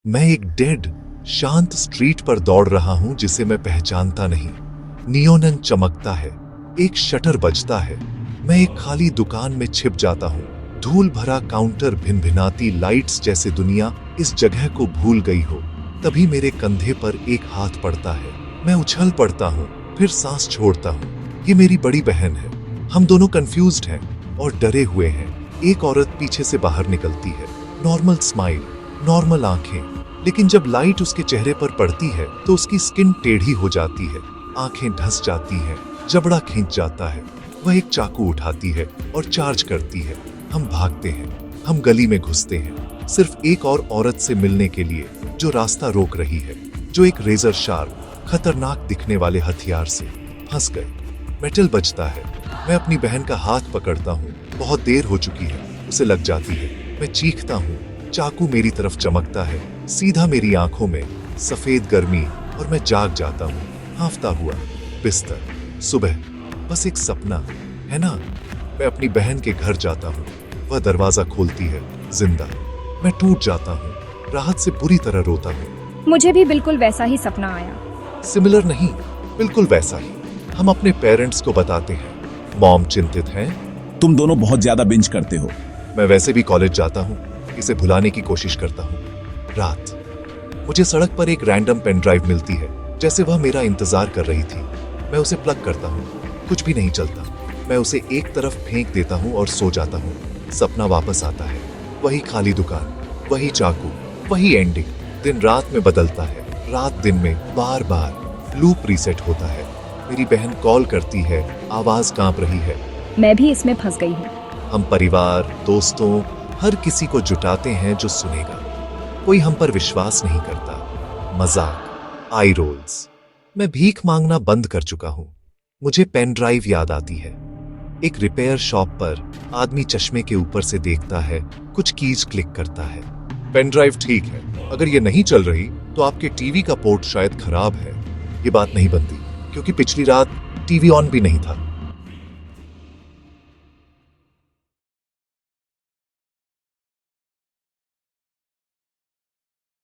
मैं एक डेड शांत स्ट्रीट पर दौड़ रहा हूं जिसे मैं पहचानता नहीं। नियोनन चमकता है, एक शटर बजता है, मैं एक खाली दुकान में छिप जाता हूं। धूल भरा काउंटर, भिनभिनाती लाइट्स, जैसे दुनिया इस जगह को भूल गई हो। तभी मेरे कंधे पर एक हाथ पड़ता है। मैं उछल पड़ता हूं, फिर सांस छोड़ता हूं। ये मेरी बड़ी बहन है। हम दोनों कंफ्यूज्ड हैं और डरे हुए हैं। एक औरत पीछे से बाहर निकलती है। नॉर्मल स्माइल, नॉर्मल आंखें, लेकिन जब लाइट उसके चेहरे पर पड़ती है तो उसकी स्किन टेढ़ी हो जाती है, आंखें ढस जाती हैं, जबड़ा खींच जाता है। वह एक चाकू उठाती है और चार्ज करती है। हम भागते हैं, हम गली में घुसते हैं, सिर्फ एक और औरत से मिलने के लिए जो रास्ता रोक रही है, जो एक रेजर शार्प खतरनाक दिखने वाले हथियार से। फंस गए। मेटल बजता है। मैं अपनी बहन का हाथ पकड़ता हूँ। बहुत देर हो चुकी है, उसे लग जाती है। मैं चीखता हूँ। चाकू मेरी तरफ चमकता है, सीधा मेरी आंखों में, सफेद गर्मी, और मैं जाग जाता हूँ, हांफता हुआ। बिस्तर, सुबह, बस एक सपना है ना। मैं अपनी बहन के घर जाता हूँ। वह दरवाजा खोलती है, जिंदा। मैं टूट जाता हूँ, राहत से बुरी तरह रोता हूँ। मुझे भी बिल्कुल वैसा ही सपना आया। सिमिलर नहीं, बिल्कुल वैसा ही। हम अपने पेरेंट्स को बताते हैं। मॉम चिंतित हैं। तुम दोनों बहुत ज्यादा बिंज करते हो। मैं वैसे भी कॉलेज जाता हूँ, इसे भुलाने की कोशिश करता हूँ। रात, मुझे सड़क पर एक रैंडम पेन ड्राइव मिलती है, जैसे वह मेरा इंतजार कर रही थी। मैं उसे प्लग करता हूँ, कुछ भी नहीं चलता। मैं उसे एक तरफ फेंक देता हूँ और सो जाता हूँ। सपना वापस आता है, वही खाली दुकान, वही चाकू, वही एंडिंग। दिन रात में बदलता है, रात दिन में, बार बार लूप रीसेट होता है। मेरी बहन कॉल करती है, आवाज कांप रही है। मैं भी इसमें फंस गई हूँ। हम परिवार, दोस्तों, हर किसी को जुटाते हैं जो सुनेगा। कोई हम पर विश्वास नहीं करता। मजाक, आई रोल्स। मैं भीख मांगना बंद कर चुका हूं। मुझे पेन ड्राइव याद आती है। एक रिपेयर शॉप पर आदमी चश्मे के ऊपर से देखता है, कुछ कीज क्लिक करता है। पेन ड्राइव ठीक है, अगर ये नहीं चल रही तो आपके टीवी का पोर्ट शायद खराब है। ये बात नहीं बनती, क्योंकि पिछली रात टीवी ऑन भी नहीं था।